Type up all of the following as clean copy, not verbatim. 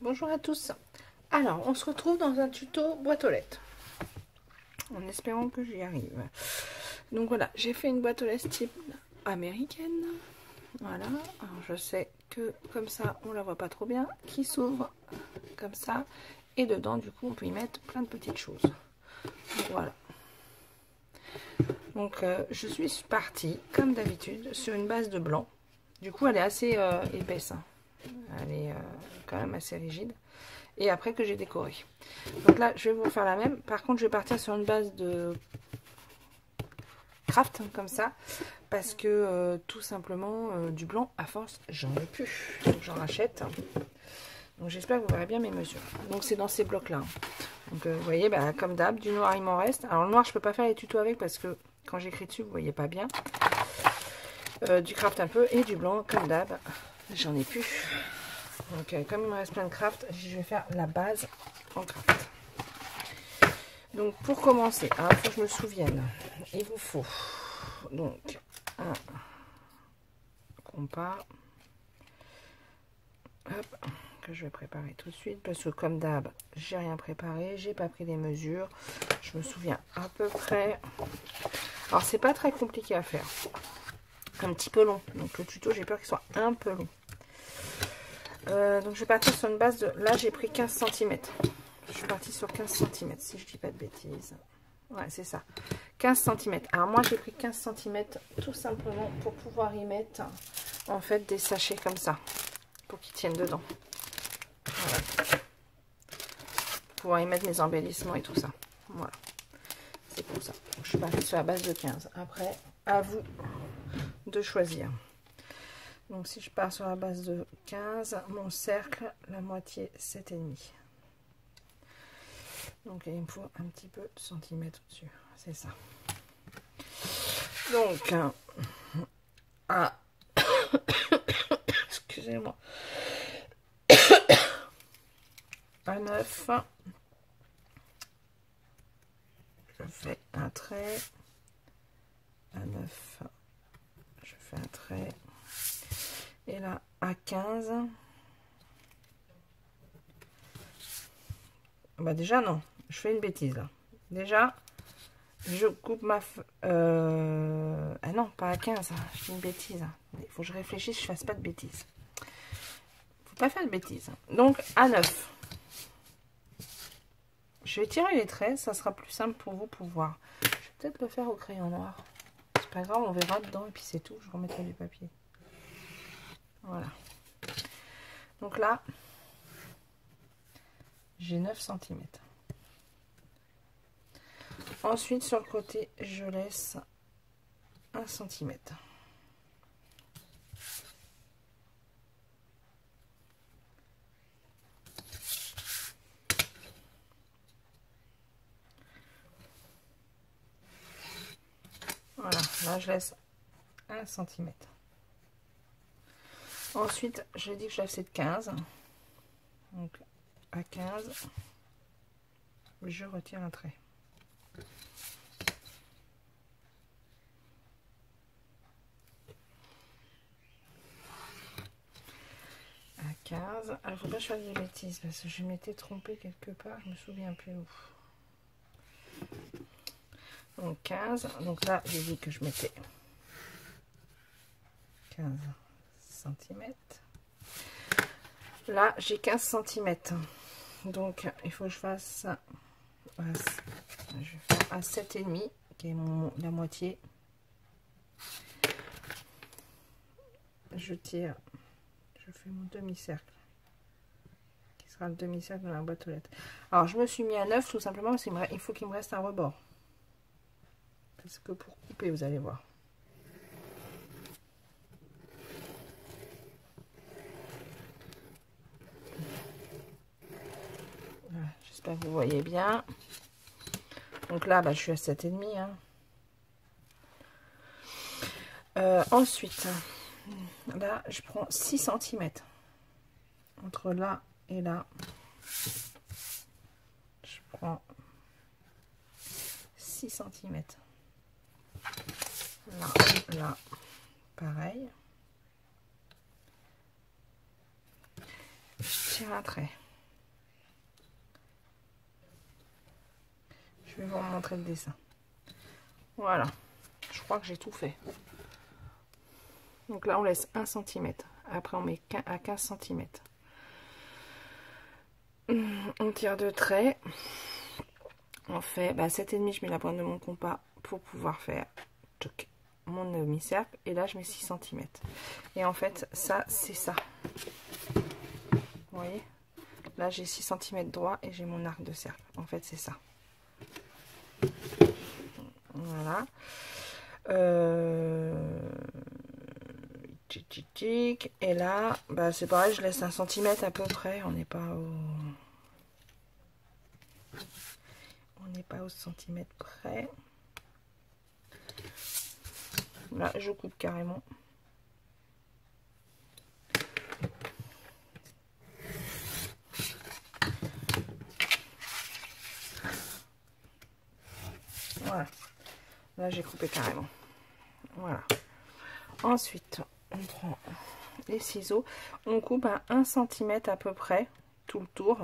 Bonjour à tous. Alors, on se retrouve dans un tuto boîte aux lettres. En espérant que j'y arrive. Donc voilà, j'ai fait une boîte aux lettres type américaine. Voilà. Alors, je sais que comme ça, on la voit pas trop bien. Qui s'ouvre comme ça. Et dedans, du coup, on peut y mettre plein de petites choses. Donc, voilà. Donc, je suis partie, comme d'habitude, sur une base de blanc. Du coup, elle est assez épaisse. Hein. Elle est quand même assez rigide. Et après que j'ai décoré. Donc là, je vais vous faire la même. Par contre, je vais partir sur une base de craft, comme ça. Parce que tout simplement, du blanc, à force, j'en ai plus. Donc j'en rachète. Donc j'espère que vous verrez bien mes mesures. Donc c'est dans ces blocs-là. Donc vous voyez, bah, comme d'hab, du noir, il m'en reste. Alors le noir, je peux pas faire les tutos avec parce que quand j'écris dessus, vous voyez pas bien. Du craft un peu et du blanc, comme d'hab, j'en ai plus. Donc comme il me reste plein de craft, je vais faire la base en craft. Donc pour commencer, il faut que je me souvienne, il vous faut donc un compas, hop, que je vais préparer tout de suite parce que comme d'hab, j'ai rien préparé, j'ai pas pris les mesures, je me souviens à peu près. Alors c'est pas très compliqué à faire, un petit peu long, donc le tuto j'ai peur qu'il soit un peu long. Donc je vais partir sur une base de, là j'ai pris 15 cm. Je suis partie sur 15 cm si je dis pas de bêtises. Ouais, c'est ça. 15 cm. Alors moi j'ai pris 15 cm tout simplement pour pouvoir y mettre en fait des sachets comme ça. Pour qu'ils tiennent dedans. Voilà. Pour pouvoir y mettre mes embellissements et tout ça. Voilà. C'est pour ça. Donc, je suis partie sur la base de 15. Après, à vous de choisir. Donc si je pars sur la base de 15, mon cercle, la moitié 7,5. Donc il me faut un petit peu de centimètres dessus, c'est ça. Donc à excusez-moi, à 9, je fais un trait. À 9, je fais un trait. Et là à 15, bah déjà non, je fais une bêtise là. Déjà je coupe ma ah non, pas à 15, je fais une bêtise. Il faut que je réfléchisse, je fasse pas de bêtises. Faut pas faire de bêtises. Donc à 9. Je vais tirer les traits, ça sera plus simple pour vous pour voir. Je vais peut-être le faire au crayon noir. C'est pas grave, on verra dedans et puis c'est tout. Je remettrai du papier. Voilà. Donc là, j'ai 9 cm. Ensuite, sur le côté, je laisse 1 cm. Voilà, là je laisse 1 cm. Ensuite, j'ai dit que je faisais de 15. Donc à 15, je retire un trait. À 15, alors faut pas que je fasse des bêtises parce que je m'étais trompée quelque part, je me souviens plus où. Donc 15, donc là j'ai dit que je mettais 15 cm. Là j'ai 15 cm, donc il faut que je fasse je vais faire à 7,5 qui est la moitié. Je tire, je fais mon demi-cercle qui sera le demi-cercle de la boîte aux lettres. Alors je me suis mis à 9 tout simplement parce qu'il faut qu'il me reste un rebord. Parce que pour couper, vous allez voir. Voilà, j'espère que vous voyez bien. Donc là, bah, je suis à 7,5. Hein. Ensuite, là, je prends 6 cm. Entre là et là, je prends 6 cm. Là, pareil. Je tire un trait. vais vous montrer le dessin. Voilà. Je crois que j'ai tout fait. Donc là, on laisse 1 cm. Après, on met à 15 cm. On tire 2 traits. On fait 7,5. Je mets la pointe de mon compas pour pouvoir faire mon demi-cercle. Et là, je mets 6 cm. Et en fait, ça, c'est ça. Vous voyez? Là, j'ai 6 cm droit et j'ai mon arc de cercle. En fait, c'est ça. Voilà. Et là, c'est pareil, je laisse 1 cm à peu près. On n'est pas au centimètre près. Là, je coupe carrément. Voilà. Là, j'ai coupé carrément. Voilà. Ensuite, on prend les ciseaux. On coupe à 1 cm à peu près tout le tour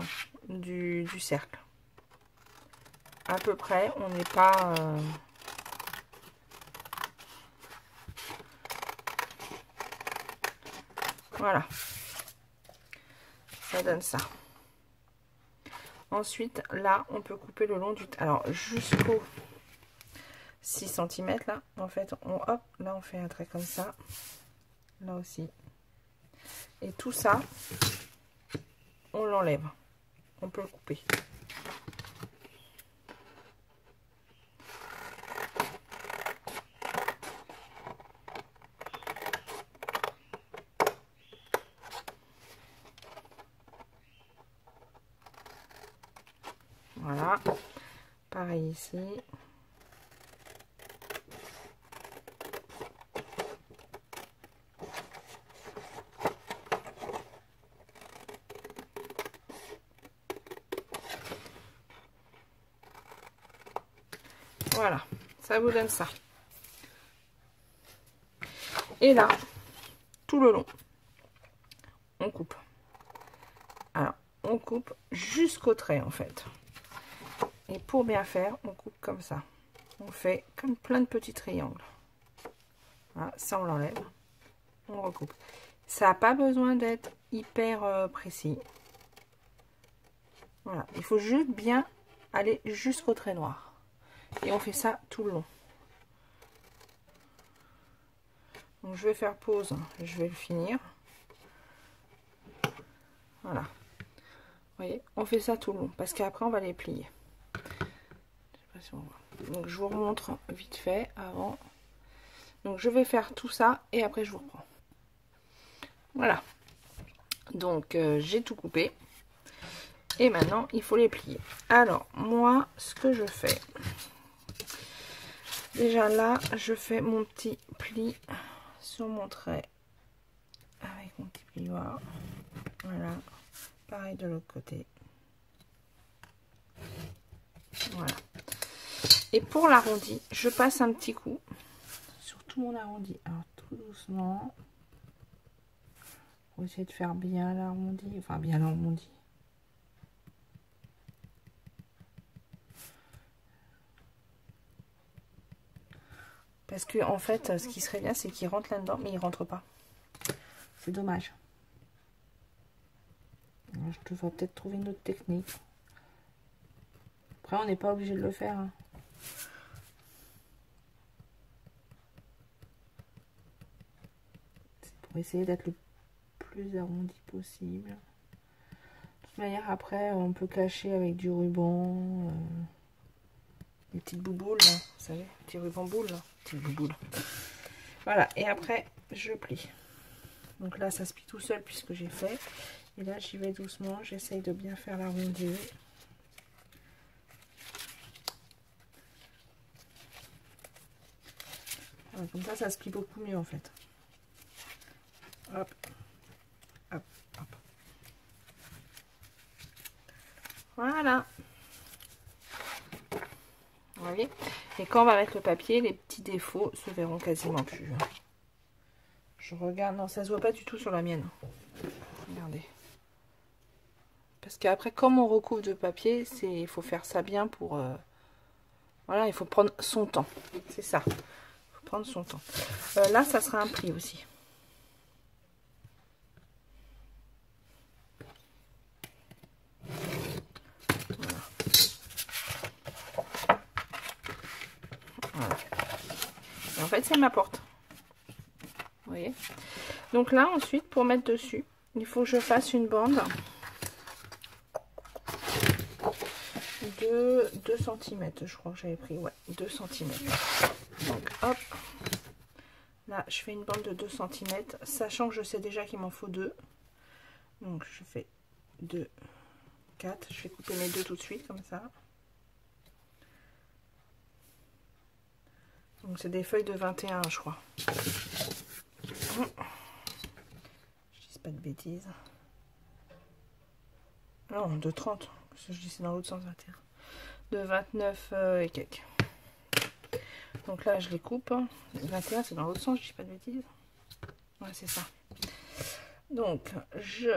du cercle. À peu près, on n'est pas... Voilà. Ça donne ça. Ensuite, là, on peut couper le long du... Alors, jusqu'au 6 cm, là, en fait, hop, là, on fait un trait comme ça. Là aussi. Et tout ça, on l'enlève. On peut le couper. Voilà. Pareil ici. Voilà, ça vous donne ça. Et là, tout le long, on coupe. Alors, on coupe jusqu'au trait en fait. Et pour bien faire, on coupe comme ça. On fait comme plein de petits triangles. Voilà, ça on l'enlève. On recoupe. Ça n'a pas besoin d'être hyper précis. Voilà, il faut juste bien aller jusqu'au trait noir. Et on fait ça tout le long. Donc je vais faire pause, je vais le finir. Voilà. Vous voyez, on fait ça tout le long parce qu'après on va les plier. Je sais pas si on voit. Donc je vous remontre vite fait avant. Donc je vais faire tout ça et après je vous reprends. Voilà. Donc j'ai tout coupé. Et maintenant il faut les plier. Alors moi ce que je fais. Déjà là je fais mon petit pli sur mon trait. Avec mon petit plioir. Voilà. Pareil de l'autre côté. Voilà. Et pour l'arrondi, je passe un petit coup sur tout mon arrondi. Alors tout doucement. Pour essayer de faire bien l'arrondi. Enfin bien l'arrondi. Parce que en fait, ce qui serait bien, c'est qu'il rentre là-dedans, mais il rentre pas. C'est dommage. Je devrais peut-être trouver une autre technique. Après, on n'est pas obligé de le faire. Hein. C'est pour essayer d'être le plus arrondi possible. De toute manière, après, on peut cacher avec du ruban. Des petites bouboules, là. Vous savez, petits rubans boules, là. Petites bouboules. Voilà, et après, je plie. Donc là, ça se plie tout seul puisque j'ai fait. Et là, j'y vais doucement. J'essaye de bien faire l'arrondi. Voilà, comme ça se plie beaucoup mieux en fait. Hop, hop, hop. Voilà. Vous voyez? Et quand on va mettre le papier, les petits défauts se verront quasiment plus. Je regarde. Non, ça se voit pas du tout sur la mienne. Regardez. Parce qu'après, comme on recouvre de papier, il faut faire ça bien pour Voilà, il faut prendre son temps. C'est ça. Il faut prendre son temps. Là, ça sera un pli aussi. Voilà. Voilà. Et en fait, c'est ma porte. Vous voyez? Donc là, ensuite, pour mettre dessus, il faut que je fasse une bande de 2 cm. Je crois que j'avais pris, ouais, 2 cm. Donc, hop. Là, je fais une bande de 2 cm, sachant que je sais déjà qu'il m'en faut 2. Donc, je fais 2, 4. Je vais couper mes 2 tout de suite, comme ça. Donc, c'est des feuilles de 21, je crois. Je dis pas de bêtises. Non, de 30. Je dis c'est dans l'autre sens, 21. De 29 et quelques. Donc là, je les coupe. 21, c'est dans l'autre sens, je dis pas de bêtises. Ouais, c'est ça. Donc, je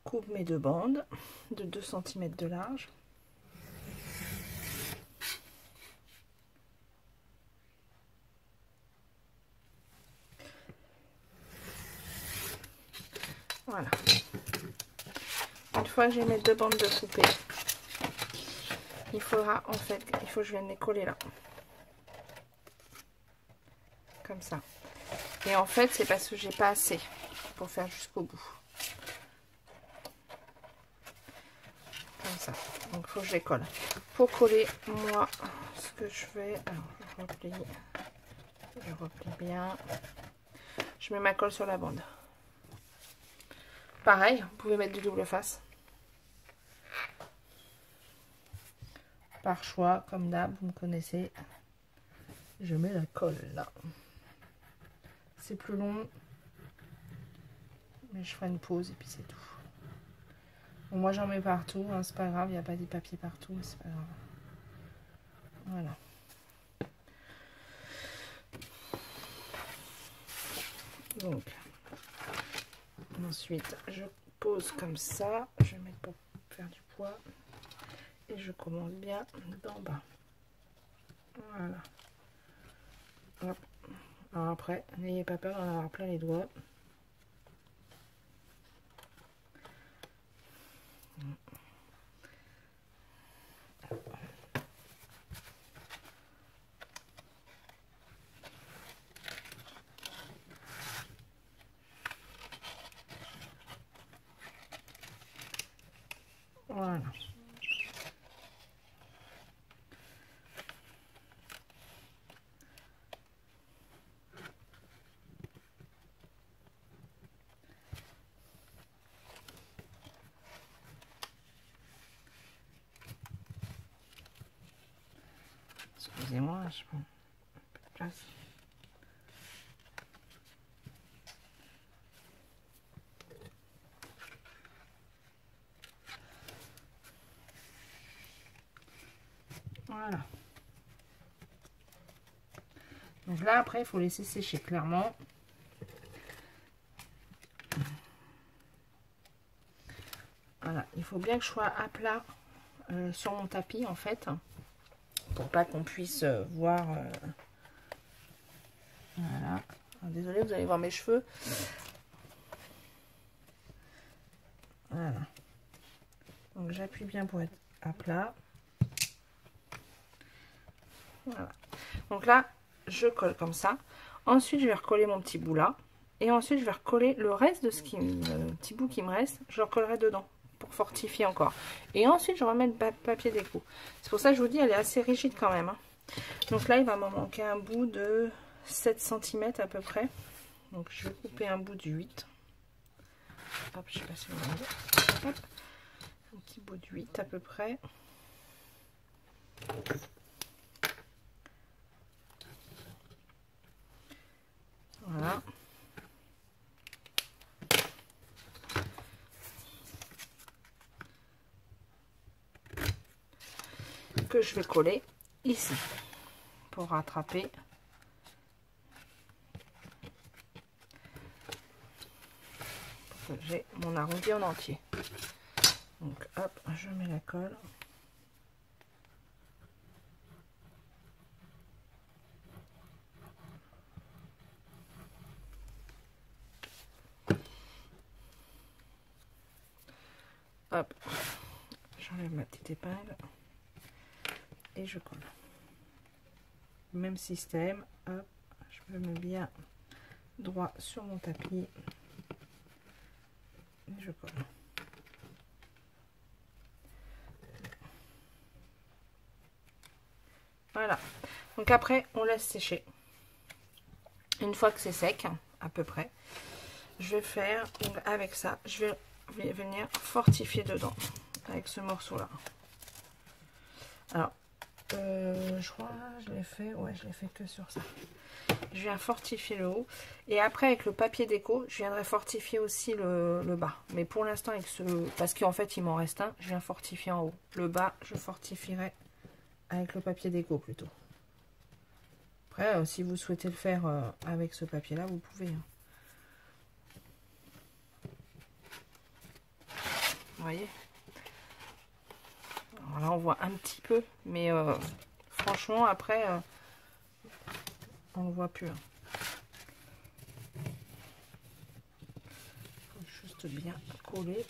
coupe mes 2 bandes de 2 cm de large. Voilà. Une fois que j'ai mes 2 bandes de coupées, il faudra en fait, il faut que je vienne les coller là. Comme ça. Et en fait, c'est parce que j'ai pas assez pour faire jusqu'au bout. Comme ça. Donc, il faut que je les colle. Pour coller, moi, ce que je fais, alors je replie bien. Je mets ma colle sur la bande. Pareil, vous pouvez mettre du double face. Par choix, comme d'hab, vous me connaissez. Je mets la colle là. C'est plus long. Mais je ferai une pause et puis c'est tout. Bon, moi j'en mets partout, hein, c'est pas grave, il n'y a pas des papiers partout, c'est pas grave. Voilà. Donc, ensuite, je pose comme ça. Je vais mettre pour faire du poids. Et je commence bien d'en bas. Voilà. Hop. Alors après, n'ayez pas peur d'en avoir plein les doigts. Voilà. Excusez-moi, je prends un peu de place. Voilà. Donc là, après, il faut laisser sécher clairement. Voilà, il faut bien que je sois à plat sur mon tapis, en fait, pour pas qu'on puisse voir. Voilà. Désolée, vous allez voir mes cheveux. Voilà. Donc j'appuie bien pour être à plat. Voilà. Donc là, je colle comme ça. Ensuite, je vais recoller mon petit bout là. Et ensuite, je vais recoller le reste de ce qui, le petit bout qui me reste. Je le recollerai dedans pour fortifier encore. Et ensuite, je remets le papier d'écrou. C'est pour ça que je vous dis, elle est assez rigide quand même. Hein. Donc là, il va m'en manquer un bout de 7 cm à peu près. Donc je vais couper un bout du 8. Hop, je sais pas si vous voyez. Hop. Un petit bout du 8 à peu près. Voilà. Que je vais coller ici pour rattraper. Pour que j'ai mon arrondi en entier. Donc hop, je mets la colle. Hop, j'enlève ma petite épingle et je colle. Même système, hop, je me mets bien droit sur mon tapis et je colle. Voilà, donc après on laisse sécher. Une fois que c'est sec, à peu près, je vais faire, donc avec ça, je vais venir fortifier dedans, avec ce morceau-là. Alors, je crois, je l'ai fait, ouais, je l'ai fait que sur ça. Je viens fortifier le haut, et après avec le papier déco, je viendrai fortifier aussi le bas. Mais pour l'instant, avec ce, parce qu'en fait, il m'en reste un, je viens fortifier en haut. Le bas, je fortifierai avec le papier déco plutôt. Après, si vous souhaitez le faire avec ce papier-là, vous pouvez. Hein. Vous voyez? Alors là, on voit un petit peu, mais franchement, après, on ne voit plus. Hein. Faut juste bien coller.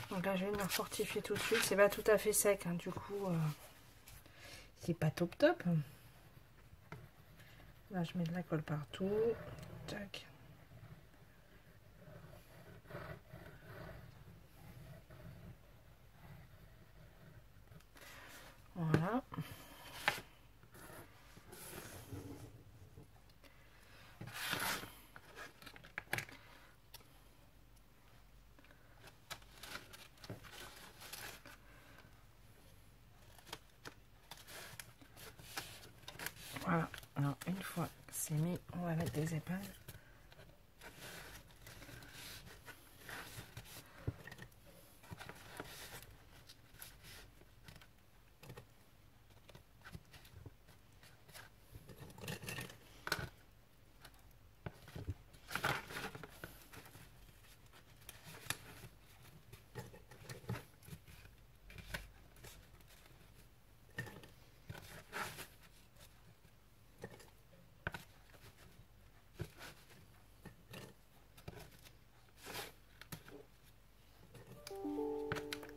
Donc là, je vais venir fortifier tout de suite. C'est pas tout à fait sec, hein, du coup, c'est pas top top. Là, je mets de la colle partout. Tac. Voilà. Voilà. Alors, une fois que c'est mis, on va mettre des épingles.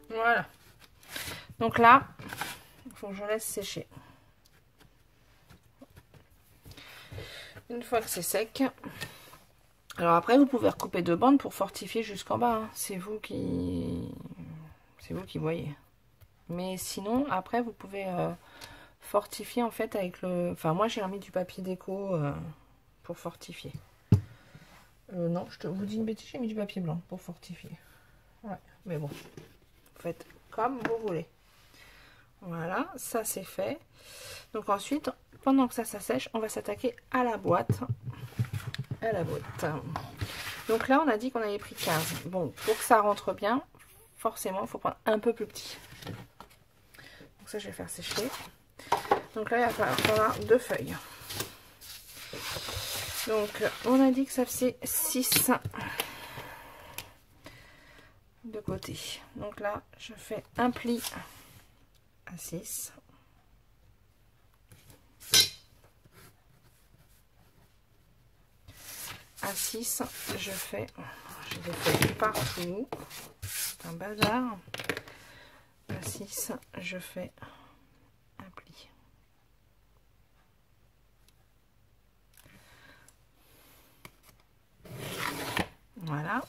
Voilà. Donc là, il faut que je laisse sécher. Une fois que c'est sec, alors après vous pouvez recouper deux bandes pour fortifier jusqu'en bas. Hein. C'est vous qui voyez. Mais sinon, après vous pouvez fortifier en fait avec le. Enfin, moi j'ai remis du papier déco pour fortifier. Non, je vous dis une bêtise, j'ai mis du papier blanc pour fortifier. Ouais, mais bon, vous faites comme vous voulez. Voilà, ça c'est fait. Donc ensuite, pendant que ça sèche, on va s'attaquer à la boîte. Donc là, on a dit qu'on avait pris 15. Bon, pour que ça rentre bien, forcément, il faut prendre un peu plus petit. Donc ça, je vais faire sécher. Donc là, il va falloir 2 feuilles. Donc, on a dit que ça faisait 6 de côté. Donc là, je fais un pli à 6. À 6, je fais, j'ai des feuilles partout, c'est un bazar. À 6, je fais un pli. Voilà.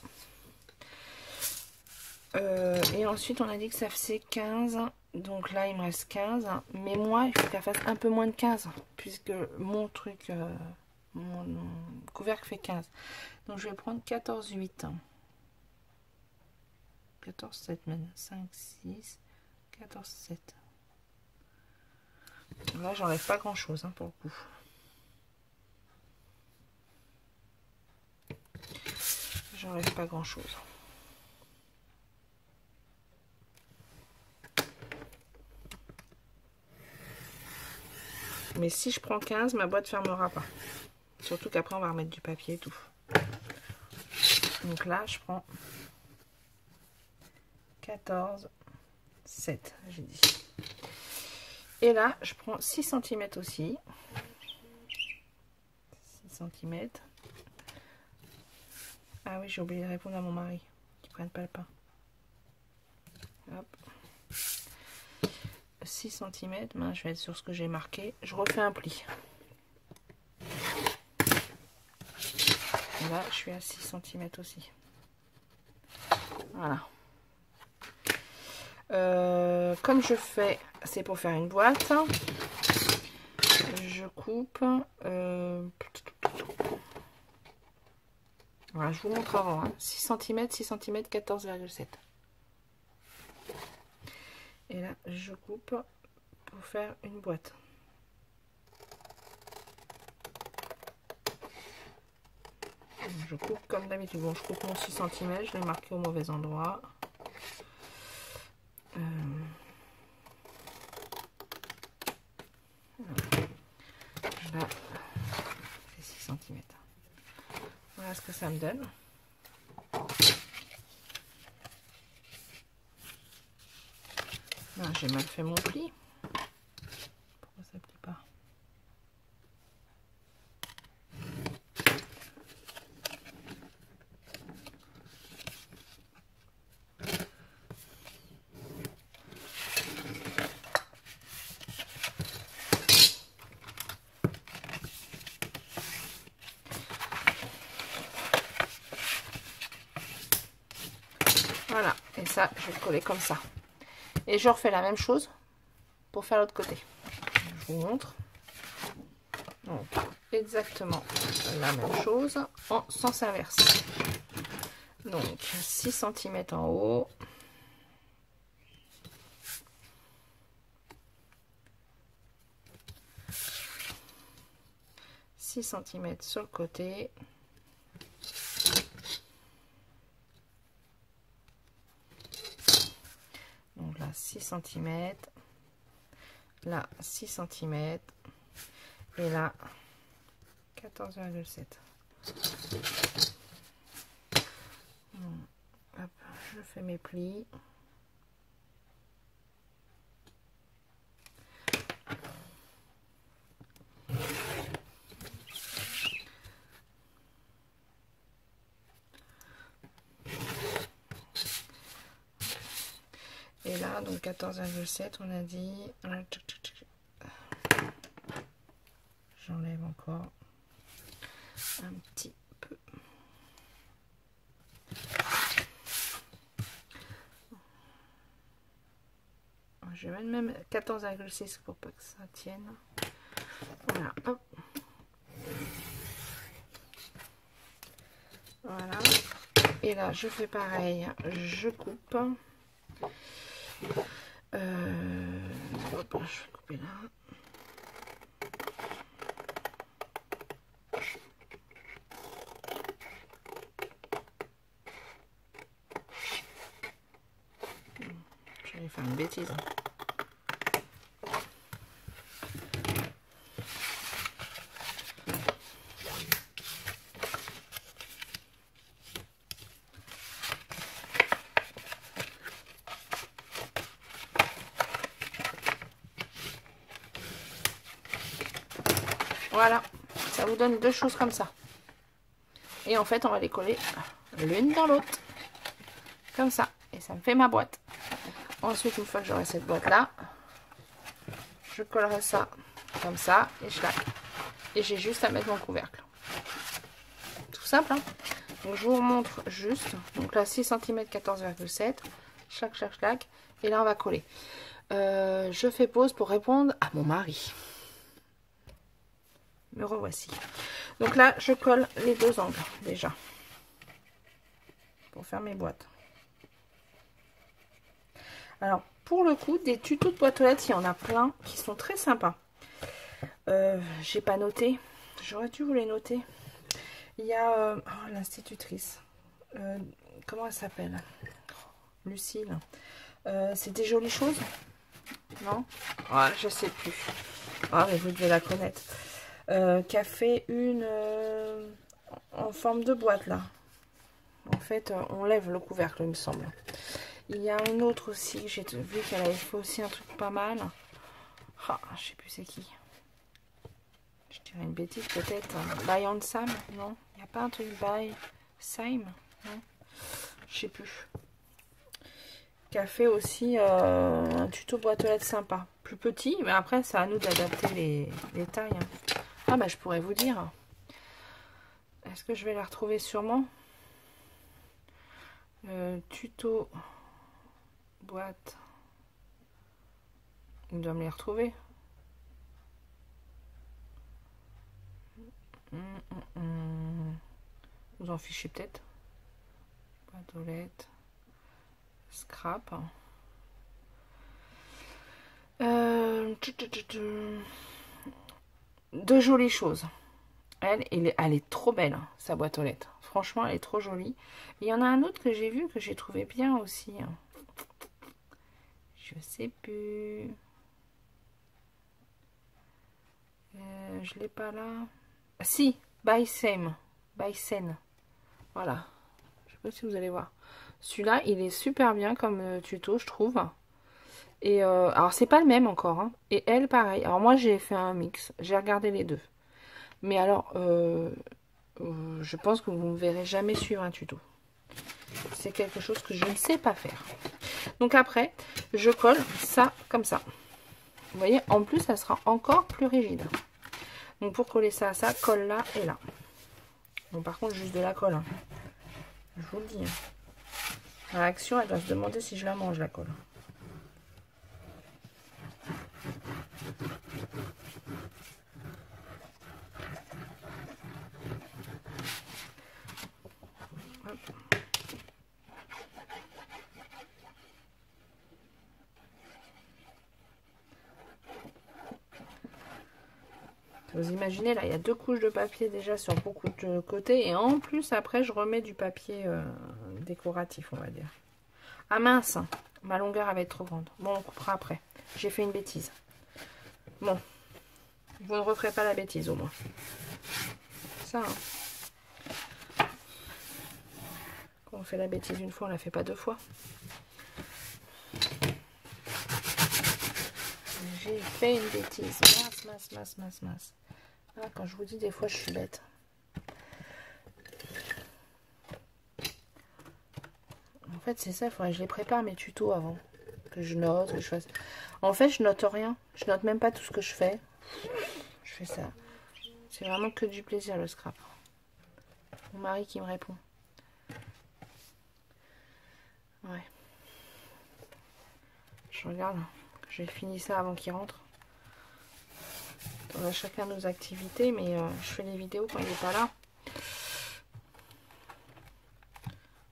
Et ensuite, on a dit que ça faisait 15. Donc là, il me reste 15. Mais moi, il faut qu'elle fasse un peu moins de 15. Puisque mon truc, mon couvercle fait 15. Donc je vais prendre 14,8. 14,7 même. 5, 6, 14,7. Là, j'enlève pas grand chose hein, pour le coup. J'enlève pas grand chose. Mais si je prends 15, ma boîte fermera pas. Surtout qu'après, on va remettre du papier et tout. Donc là, je prends 14,7, j'ai dit. Et là, je prends 6 cm aussi. 6 cm. Ah oui, j'ai oublié de répondre à mon mari. Qui ne prenne pas le pain. Hop. 6 cm, ben, je vais être sur ce que j'ai marqué. Je refais un pli. Et là, je suis à 6 cm aussi. Voilà. Comme je fais, c'est pour faire une boîte. Je coupe. Voilà, je vous montre avant. Hein. 6 cm, 6 cm, 14,7. Et là, je coupe pour faire une boîte. Je coupe comme d'habitude. Bon, je coupe mon 6 cm, je l'ai marqué au mauvais endroit. Là, c'est 6 cm. Voilà ce que ça me donne. J'ai mal fait mon pli. Pourquoi ça plie pas? Voilà, et ça, je vais le coller comme ça. Et je refais la même chose pour faire l'autre côté. Je vous montre. Donc, exactement la même chose en sens inverse. Donc, 6 cm en haut. cm sur le côté. Donc là 6 cm, là 6 cm et là 14,7. Hop, je fais mes plis. Et là, donc 14,7, on a dit. J'enlève encore un petit peu. Je vais mettre même 14,6 pour pas que ça tienne. Voilà, hop. Voilà. Et là, je fais pareil. Je coupe. Hop, je vais couper là. J'allais faire une bêtise. Voilà, ça vous donne deux choses comme ça. Et en fait, on va les coller l'une dans l'autre. Comme ça. Et ça me fait ma boîte. Ensuite, une fois que j'aurai cette boîte-là, je collerai ça comme ça et je claque. Et j'ai juste à mettre mon couvercle. Tout simple, hein. Donc, je vous montre juste. Donc là, 6 cm, 14,7. Clac, clac, clac. Et là, on va coller. Je fais pause pour répondre à mon mari. Me revoici. Donc là, je colle les deux angles déjà pour faire mes boîtes. Alors, pour le coup, des tutos de boîte aux lettres, il y en a plein qui sont très sympas. J'ai pas noté. J'aurais dû vous les noter. Il y a l'institutrice. Comment elle s'appelle? Lucille. C'est des jolies choses? Non? Ah, je sais plus. Ah, mais vous devez la connaître. Qui a fait une en forme de boîte là. En fait, on lève le couvercle, il me semble. Il y a une autre aussi, j'ai vu qu'elle avait fait aussi un truc pas mal. Ah, je sais plus c'est qui. Je dirais une bêtise peut-être. By on Sam, non? Il n'y a pas un truc by Sam? Non? Je sais plus. qui a fait aussi un tuto boîte aux lettres sympa. Plus petit, mais après, c'est à nous d'adapter les tailles. Hein. Ah, bah, je pourrais vous dire. Est-ce que je vais la retrouver sûrement? Tuto boîte. Il doit me les retrouver. Vous en fichez peut-être. Boîte aux lettres. Scrap. De jolies choses. Elle est trop belle, hein, sa boîte aux lettres. Franchement, elle est trop jolie. Il y en a un autre que j'ai vu, que j'ai trouvé bien aussi. Hein. Je sais plus. Je l'ai pas là. Ah, si, By Same. By Sen. Voilà. Je sais pas si vous allez voir. Celui-là, il est super bien comme tuto, je trouve. Et alors, c'est pas le même encore. Hein. Et elle, pareil. Alors, moi, j'ai fait un mix. J'ai regardé les deux. Mais alors, je pense que vous ne me verrez jamais suivre un tuto. C'est quelque chose que je ne sais pas faire. Donc après, je colle ça comme ça. Vous voyez, en plus, ça sera encore plus rigide. Donc pour coller ça à ça, colle là et là. Bon, par contre, juste de la colle. Hein. Je vous le dis. Hein. La réaction, elle doit se demander si je la mange, la colle. Vous imaginez, là, il y a 2 couches de papier déjà sur beaucoup de côtés. Et en plus, après, je remets du papier décoratif, on va dire. Ah mince, ma longueur va être trop grande. Bon, on coupera après. J'ai fait une bêtise. Bon, vous ne referez pas la bêtise au moins. Ça, hein. Quand on fait la bêtise une fois, on la fait pas 2 fois. J'ai fait une bêtise. Mince. Ah, quand je vous dis, des fois, je suis bête. En fait, c'est ça, il faudrait que je les prépare, mes tutos, avant. Que je note, que je fasse... En fait, je note rien. Je note même pas tout ce que je fais. Je fais ça. C'est vraiment que du plaisir, le scrap. Mon mari qui me répond. Ouais. Je regarde que j'ai fini ça avant qu'il rentre. On a chacun nos activités, mais je fais les vidéos quand il n'est pas là.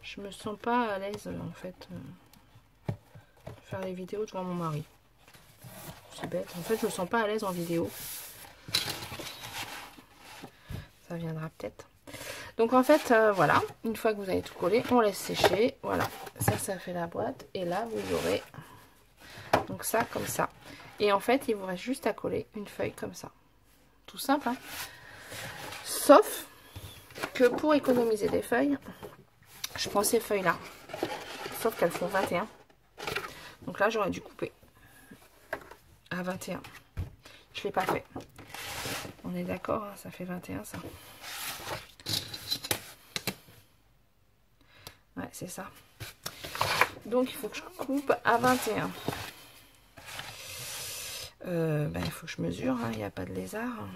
Je me sens pas à l'aise en fait faire les vidéos devant mon mari. C'est bête. En fait, je me sens pas à l'aise en vidéo. Ça viendra peut-être. Donc en fait, voilà. Une fois que vous avez tout collé, on laisse sécher. Voilà. Ça fait la boîte. Et là, vous aurez donc ça comme ça. Et en fait, il vous reste juste à coller une feuille comme ça. Tout simple, hein. Sauf que pour économiser des feuilles, je prends ces feuilles-là. Sauf qu'elles font 21. Donc là, j'aurais dû couper à 21. Je ne l'ai pas fait. On est d'accord, hein, ça fait 21, ça. Ouais, c'est ça. Donc, il faut que je coupe à 21. Il faut que je mesure, il n'y a pas de lézard.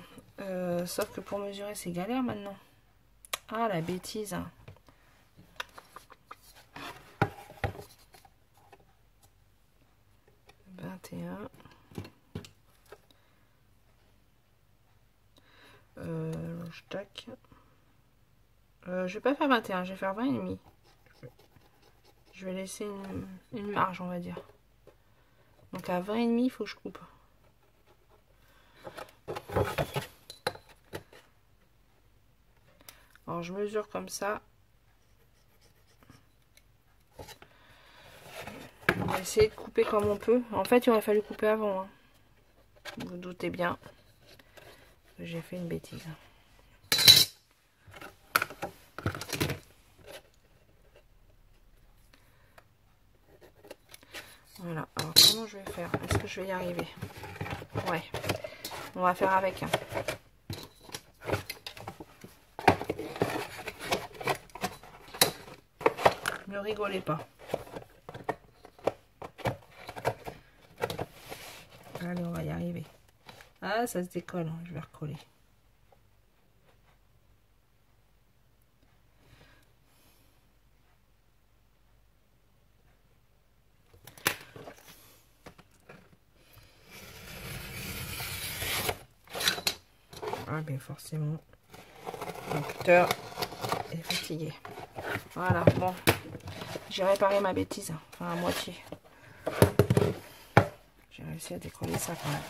Sauf que pour mesurer, c'est galère maintenant. Ah, la bêtise. 21. Je tac. Je vais pas faire 21, je vais faire 20 et demi. Je vais laisser une marge, on va dire. Donc à 20 et demi, il faut que je coupe. Alors je mesure comme ça. On va essayer de couper comme on peut. En fait, il aurait fallu couper avant. Hein. Vous vous doutez bien que j'ai fait une bêtise. Voilà. Alors comment je vais faire? Est-ce que je vais y arriver? Ouais. On va faire avec. Hein. Ne rigolez pas. Allez, on va y arriver. Ah, ça se décolle, hein. Je vais recoller. Ah, bien forcément, mon cutter est fatigué. Voilà, bon. J'ai réparé ma bêtise, enfin à moitié. J'ai réussi à décoller ça quand même.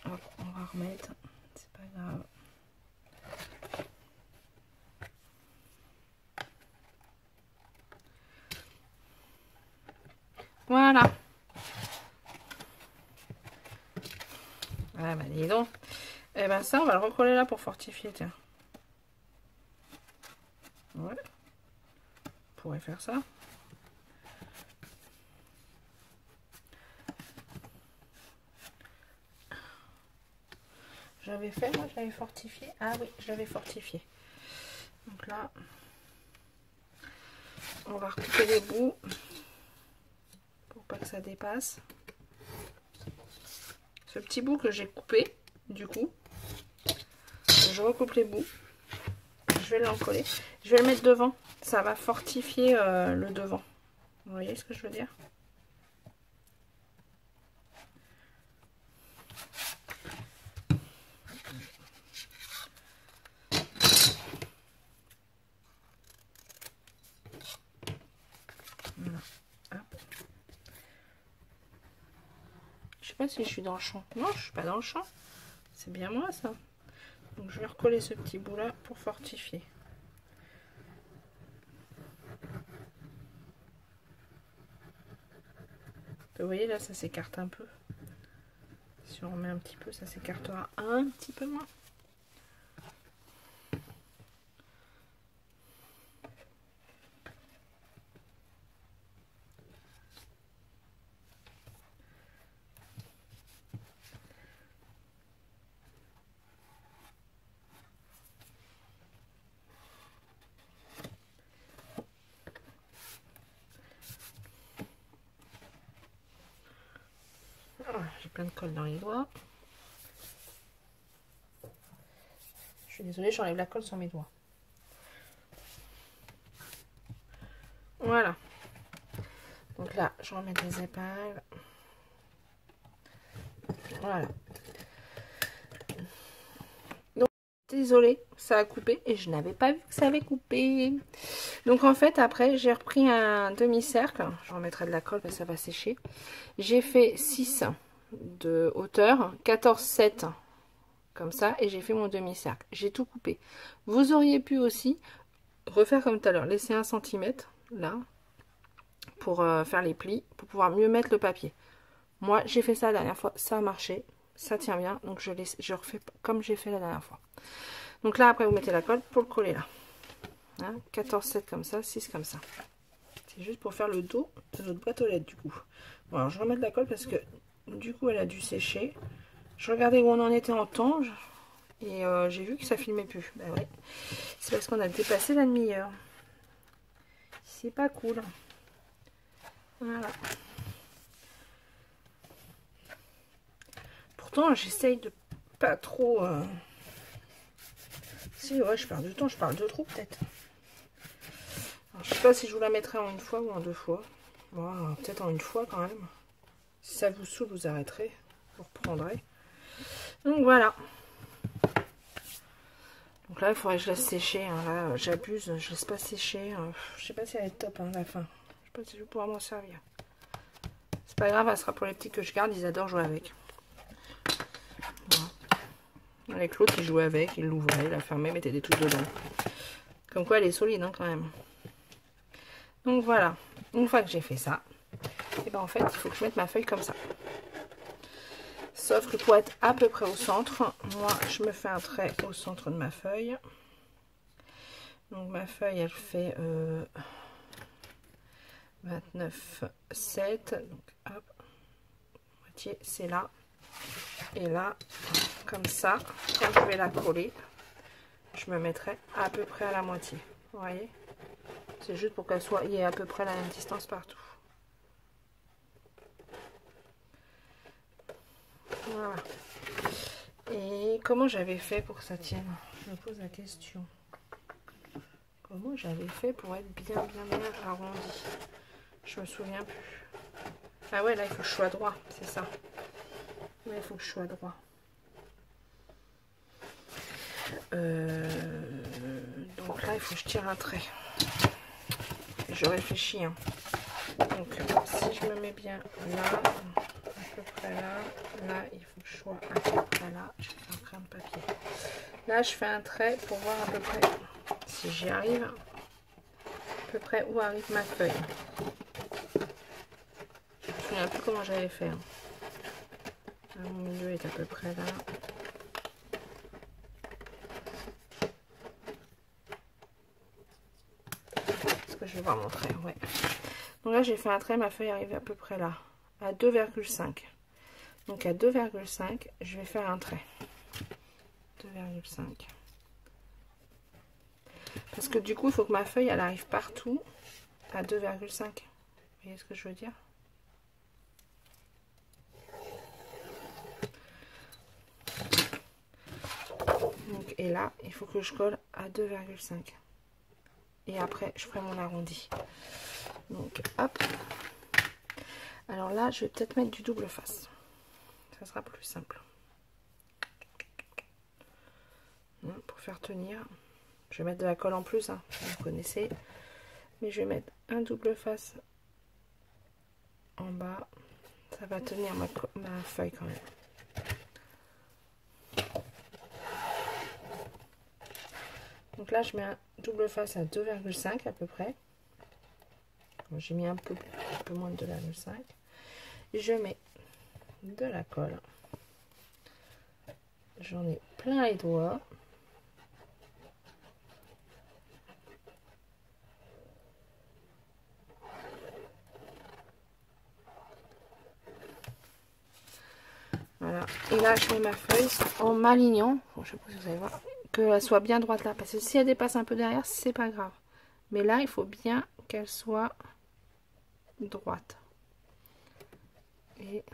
Hop, on va remettre, c'est pas grave. Voilà. Ah bah dis donc. Et ben ça, on va le recoller là pour fortifier, tiens. Ouais. On pourrait faire ça. J'avais fait, moi je l'avais fortifié. Ah oui, je l'avais fortifié. Donc là, on va recouper les bouts pour pas que ça dépasse. Ce petit bout que j'ai coupé, du coup, je recoupe les bouts. Je vais l'encoller. Je vais le mettre devant. Ça va fortifier le devant. Vous voyez ce que je veux dire? Voilà. Hop. Je sais pas si je suis dans le champ. Non, je suis pas dans le champ. C'est bien moi ça. Donc je vais recoller ce petit bout là pour fortifier. Vous voyez là, ça s'écarte un peu. Si on remet un petit peu, ça s'écartera un petit peu moins. J'ai plein de colle dans les doigts. Je suis désolée, j'enlève la colle sur mes doigts. Voilà. Donc là, je remets les épingles. Voilà. Donc, désolée, ça a coupé et je n'avais pas vu que ça avait coupé. Donc en fait, après, j'ai repris un demi-cercle. Je remettrai de la colle parce que ça va sécher. J'ai fait 6 de hauteur, 14,7 comme ça, et j'ai fait mon demi-cercle. J'ai tout coupé. Vous auriez pu aussi refaire comme tout à l'heure, laisser 1 cm là pour faire les plis, pour pouvoir mieux mettre le papier. Moi, j'ai fait ça la dernière fois, ça a marché, ça tient bien, donc je refais comme j'ai fait la dernière fois. Donc là, après, vous mettez la colle pour le coller là. Hein, 14,7 comme ça, 6 comme ça. C'est juste pour faire le dos de notre boîte aux lettres du coup. Bon, alors je remets de la colle parce que du coup elle a dû sécher. Je regardais où on en était en temps et j'ai vu que ça filmait plus. Ben ouais, c'est parce qu'on a dépassé la demi-heure. C'est pas cool. Voilà. Pourtant j'essaye de pas trop... Si ouais, je perds du temps, je parle de trop peut-être. Je sais pas si je vous la mettrai en une fois ou en 2 fois. Bon, peut-être en une fois quand même. Si ça vous saoule, vous arrêterez. Vous reprendrez. Donc voilà. Donc là, il faudrait que je laisse sécher. Hein. Là, j'abuse. Je laisse pas sécher. Je sais pas si elle est top hein, la fin. Je sais pas si je vais pouvoir m'en servir. C'est pas grave, elle sera pour les petits que je garde. Ils adorent jouer avec. Voilà. Avec l'autre, il jouait avec. Il l'ouvrait, il la fermait, mettait des trucs dedans. Comme quoi, elle est solide hein, quand même. Donc voilà, une fois que j'ai fait ça, et ben en fait il faut que je mette ma feuille comme ça. Sauf que pour être à peu près au centre, moi je me fais un trait au centre de ma feuille. Donc ma feuille elle fait 29,7. Donc hop, moitié c'est là. Et là, comme ça, quand je vais la coller, je me mettrai à peu près à la moitié. Vous voyez? C'est juste pour qu'elle soit, il y ait à peu près la même distance partout. Voilà. Et comment j'avais fait pour que ça tienne? Je me pose la question. Comment j'avais fait pour être bien arrondi? Je me souviens plus. Ah ouais, là il faut que je sois droit, c'est ça. Ouais, il faut que je sois droit. Donc là il faut que je tire un trait. Je réfléchis, hein. Donc si je me mets bien là, à peu près là, là il faut que je sois à peu près là. Je fais un crayon de papier. Là je fais un trait pour voir à peu près si j'y arrive, à peu près où arrive ma feuille. Je me souviens plus comment j'avais fait. Hein. Là, mon milieu est à peu près là. Est-ce que je vais voir mon trait? Ouais. Donc là j'ai fait un trait, ma feuille arrive à peu près là, à 2,5. Donc à 2,5, je vais faire un trait. 2,5. Parce que du coup, il faut que ma feuille, elle arrive partout à 2,5. Vous voyez ce que je veux dire? Donc, et là, il faut que je colle à 2,5. Et après, je ferai mon arrondi. Donc, hop. Alors là, je vais peut-être mettre du double face. Ça sera plus simple. Pour faire tenir. Je vais mettre de la colle en plus, hein, vous connaissez. Mais je vais mettre un double face en bas. Ça va tenir ma feuille quand même. Donc là, je mets un double face à 2,5 à peu près. J'ai mis un peu moins de 2,5. Je mets de la colle. J'en ai plein les doigts. Voilà. Et là, je mets ma feuille en m'alignant. Bon, je sais pas si vous allez voir. Qu'elle soit bien droite là. Parce que si elle dépasse un peu derrière, c'est pas grave. Mais là, il faut bien qu'elle soit droite. Et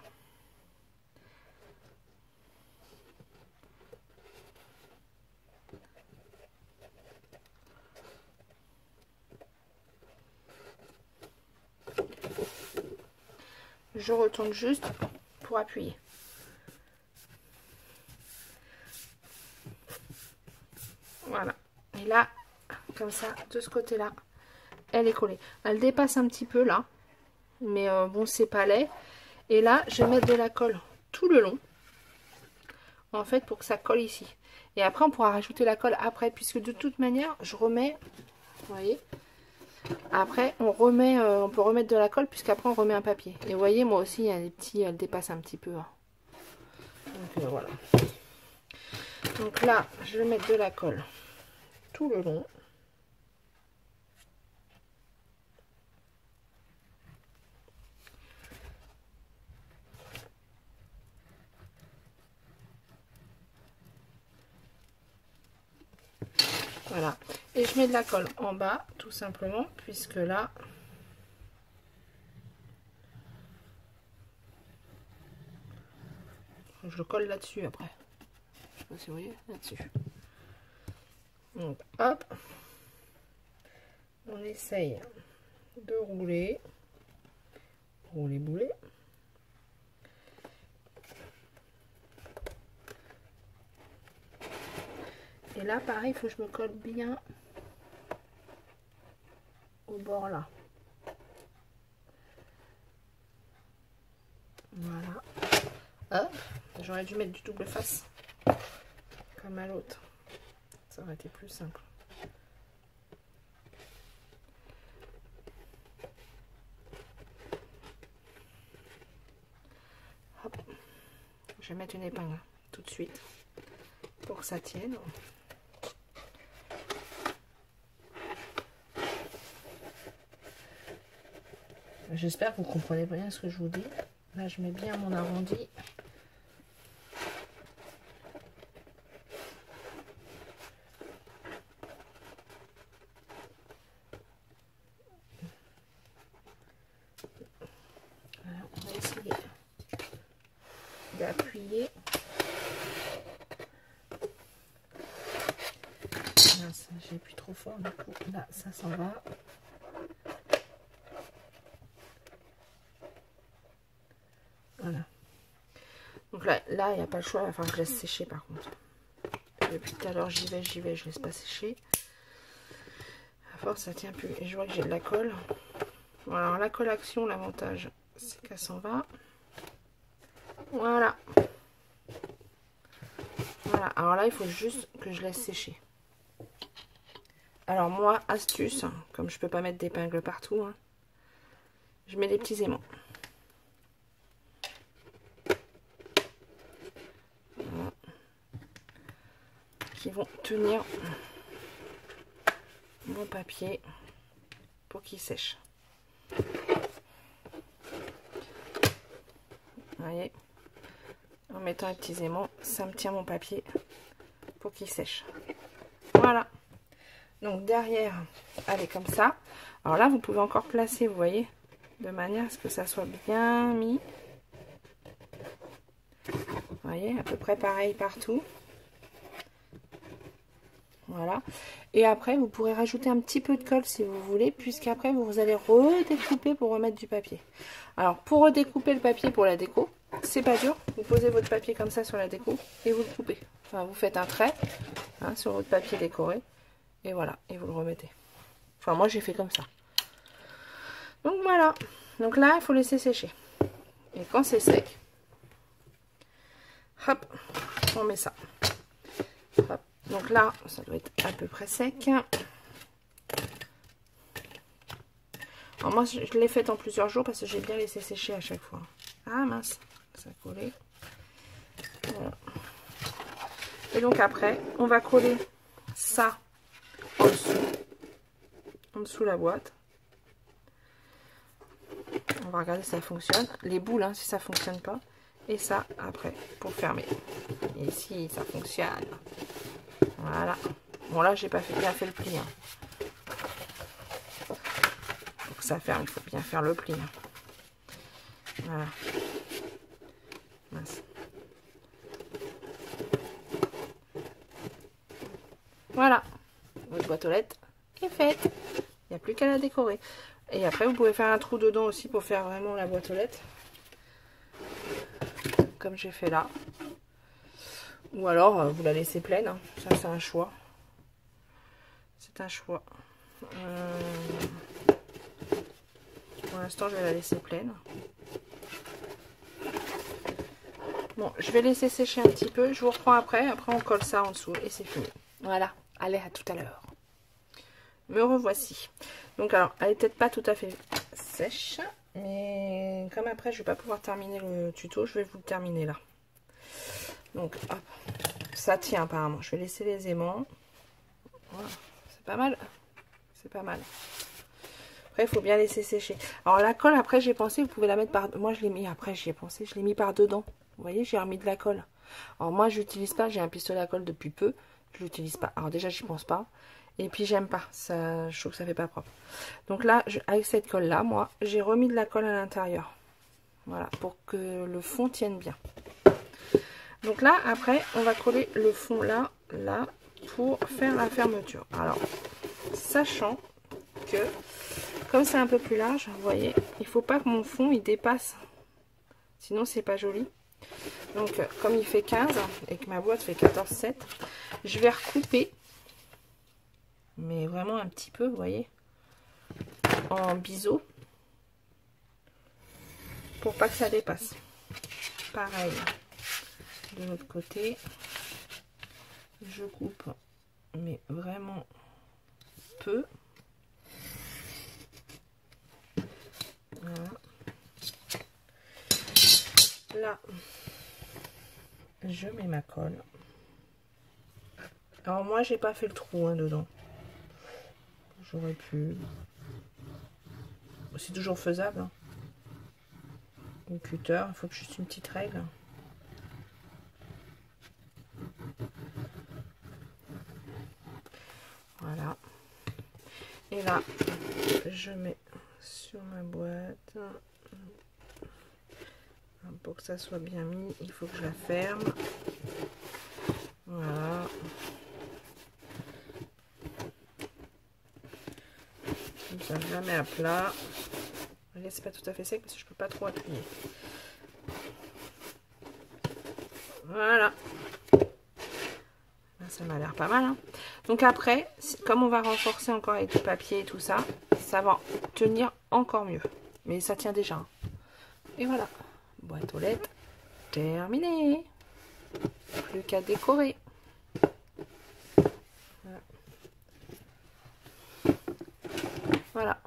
je retourne juste pour appuyer. Voilà. Et là, comme ça, de ce côté-là, elle est collée. Elle dépasse un petit peu là. Mais bon, c'est pas laid. Et là, je vais mettre de la colle tout le long. En fait, pour que ça colle ici. Et après, on pourra rajouter la colle après. Puisque de toute manière, je remets... Vous voyez? Après, on remet, on peut remettre de la colle. Puisqu'après, on remet un papier. Et vous voyez, moi aussi, il y a des petits... Elle dépasse un petit peu. Hein. Donc, voilà. Donc là, je vais mettre de la colle tout le long. Voilà. Et je mets de la colle en bas, tout simplement, puisque là... Je le colle là-dessus après. Je sais pas si vous voyez, là-dessus. Donc, hop. On essaye de rouler. Rouler, bouler. Et là, pareil, il faut que je me colle bien au bord là. Voilà. Hop. J'aurais dû mettre du double face. Comme à l'autre. Ça aurait été plus simple. Hop. Je vais mettre une épingle tout de suite pour que ça tienne. J'espère que vous comprenez bien ce que je vous dis. Là, je mets bien mon arrondi. Voilà, on va essayer d'appuyer plier. J'ai appuyé trop fort, du coup là ça s'en va. Voilà. Donc là il n'y a pas le choix, enfin je laisse sécher par contre. Depuis tout à l'heure j'y vais, je laisse pas sécher. À force ça tient plus. Et je vois que j'ai de la colle. Bon, alors la colle action, l'avantage c'est qu'elle s'en va. Voilà. Voilà, alors là il faut juste que je laisse sécher. Alors moi, astuce, comme je peux pas mettre d'épingle partout, hein, je mets des petits aimants. Voilà. Qui vont tenir mon papier pour qu'il sèche. Vous voyez, en mettant les petits aimants, ça me tient mon papier pour qu'il sèche. Voilà. Donc derrière, elle est comme ça. Alors là, vous pouvez encore placer, vous voyez, de manière à ce que ça soit bien mis. Vous voyez, à peu près pareil partout. Voilà. Et après, vous pourrez rajouter un petit peu de colle si vous voulez, puisqu'après, vous allez redécouper pour remettre du papier. Alors, pour redécouper le papier pour la déco, c'est pas dur. Vous posez votre papier comme ça sur la déco et vous le coupez. Enfin, vous faites un trait hein, sur votre papier décoré. Et voilà, et vous le remettez. Enfin, moi, j'ai fait comme ça. Donc, voilà. Donc là, il faut laisser sécher. Et quand c'est sec, hop, on met ça. Hop. Donc là, ça doit être à peu près sec. Alors moi, je l'ai faite en plusieurs jours parce que j'ai bien laissé sécher à chaque fois. Ah mince, ça a collé. Voilà. Et donc après, on va coller ça en dessous la boîte. On va regarder si ça fonctionne. Les boules, hein, si ça fonctionne pas. Et ça après pour fermer. Et ici, ça fonctionne. Voilà. Bon là, j'ai pas bien fait le pli. Hein. Pour que ça ferme, il faut bien faire le pli. Hein. Voilà. Mince. Voilà. Votre boîte aux lettres est faite. Il n'y a plus qu'à la décorer. Et après, vous pouvez faire un trou dedans aussi pour faire vraiment la boîte aux lettres. Comme j'ai fait là. Ou alors, vous la laissez pleine. Hein. Ça, c'est un choix. C'est un choix. Pour l'instant, je vais la laisser pleine. Bon, je vais laisser sécher un petit peu. Je vous reprends après. Après, on colle ça en dessous et c'est fini. Voilà. Allez, à tout à l'heure. Me revoici. Donc, alors, elle est peut-être pas tout à fait sèche. Mais comme après, je vais pas pouvoir terminer le tuto, je vais vous le terminer là. Donc, hop. Ça tient apparemment. Je vais laisser les aimants. Voilà. C'est pas mal. C'est pas mal. Après, il faut bien laisser sécher. Alors, la colle, après, j'ai pensé, vous pouvez la mettre par... Moi, je l'ai mis, après, j'y ai pensé, je l'ai mis par dedans. Vous voyez, j'ai remis de la colle. Alors, moi, je n'utilise pas. J'ai un pistolet à colle depuis peu. Je l'utilise pas. Alors, déjà, j'y pense pas. Et puis, j'aime pas. Ça, je trouve que ça fait pas propre. Donc là, avec cette colle-là, moi, j'ai remis de la colle à l'intérieur. Voilà, pour que le fond tienne bien. Donc là, après, on va coller le fond là, pour faire la fermeture. Alors, sachant que, comme c'est un peu plus large, vous voyez, il faut pas que mon fond, il dépasse. Sinon, c'est pas joli. Donc, comme il fait 15 et que ma boîte fait 14,7, je vais recouper. Mais vraiment un petit peu, vous voyez, en biseau. Pour pas que ça dépasse. Pareil. De l'autre côté, je coupe, mais vraiment peu. Voilà. Là, je mets ma colle. Alors moi, j'ai pas fait le trou hein, dedans. J'aurais pu. C'est toujours faisable. Hein. Au cutter, il faut juste une petite règle. Voilà. Et là, je mets sur ma boîte. Pour que ça soit bien mis, il faut que je la ferme. Voilà. Comme ça, je la mets à plat. Là, c'est pas tout à fait sec parce que je peux pas trop appuyer. Voilà. Là, ça m'a l'air pas mal. Hein. Donc après, comme on va renforcer encore avec du papier et tout ça, ça va tenir encore mieux. Mais ça tient déjà. Hein. Et voilà. Boîte aux lettres terminée. Plus qu'à décorer. Voilà.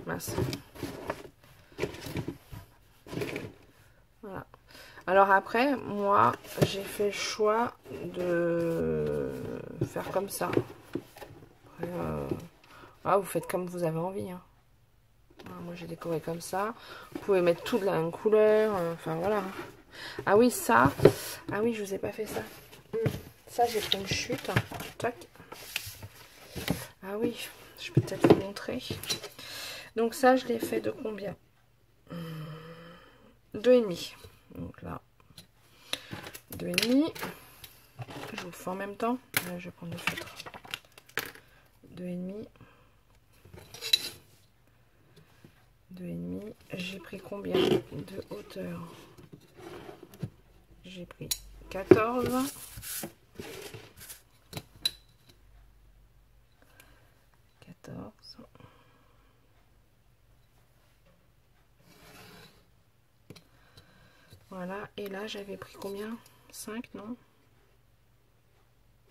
Mince. Voilà. Alors après, moi, j'ai fait le choix de faire comme ça. Après, vous faites comme vous avez envie. Hein. Alors, moi, j'ai décoré comme ça. Vous pouvez mettre tout de la même couleur. Enfin, voilà. Ah oui, ça. Ah oui, je vous ai pas fait ça. Ça, j'ai fait une chute. Tac. Ah oui, je peux peut-être vous montrer. Donc ça, je l'ai fait de combien? 2,5. Donc là, 2,5. Je vous le fais en même temps. Là, je vais prendre le feutre. 2,5. 2,5. J'ai pris combien de hauteur? J'ai pris 14. 14. Voilà, et là j'avais pris combien? 5, non?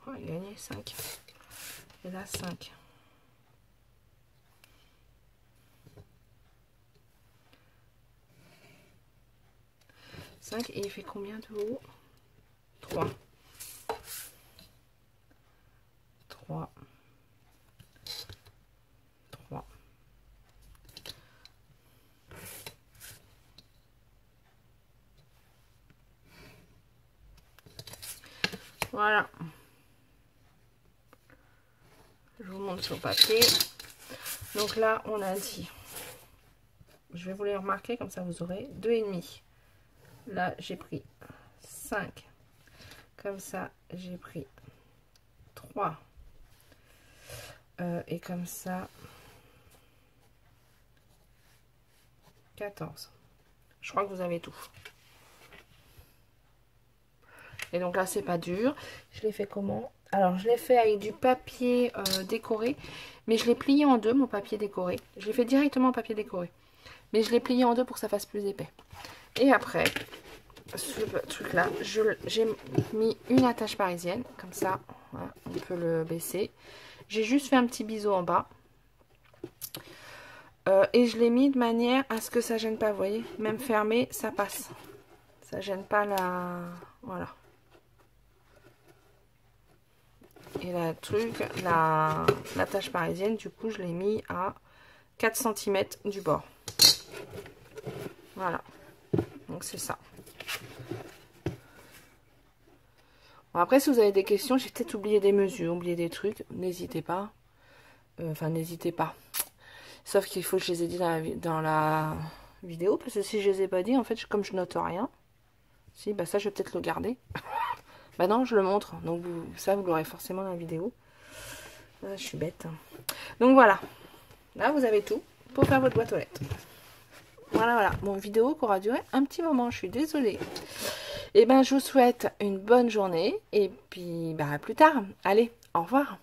Oh, il a gagné 5. Et là 5. Et il fait combien de haut? 3. 3. 3. Voilà. Je vous montre sur le papier. Donc là, on a dit, je vais vous les remarquer, comme ça vous aurez 2,5. Là, j'ai pris 5. Comme ça, j'ai pris 3. Et comme ça, 14. Je crois que vous avez tout. Et donc là, c'est pas dur. Je l'ai fait comment? Alors, je l'ai fait avec du papier décoré. Mais je l'ai plié en deux, mon papier décoré. Je l'ai fait directement en papier décoré. Mais je l'ai plié en deux pour que ça fasse plus épais. Et après, ce truc-là, j'ai mis une attache parisienne. Comme ça, voilà, on peut le baisser. J'ai juste fait un petit biseau en bas. Et je l'ai mis de manière à ce que ça gêne pas. Vous voyez, même fermé, ça passe. Ça gêne pas la... Voilà. Et la truc, l'attache parisienne, du coup, je l'ai mis à 4 cm du bord. Voilà. Donc, c'est ça. Bon, après, si vous avez des questions, j'ai peut-être oublié des mesures, oublié des trucs. N'hésitez pas. Enfin, n'hésitez pas. Sauf qu'il faut que je les ai dit dans la vidéo. Parce que si je les ai pas dit, en fait, comme je note rien. Si, bah ça, je vais peut-être le garder. Bah non, je le montre. Donc, ça, vous l'aurez forcément dans la vidéo. Ah, je suis bête. Donc, voilà. Là, vous avez tout pour faire votre boîte aux lettres. Voilà, voilà. Mon vidéo qui aura duré un petit moment. Je suis désolée. Et ben, je vous souhaite une bonne journée. Et puis, bah, à plus tard. Allez, au revoir.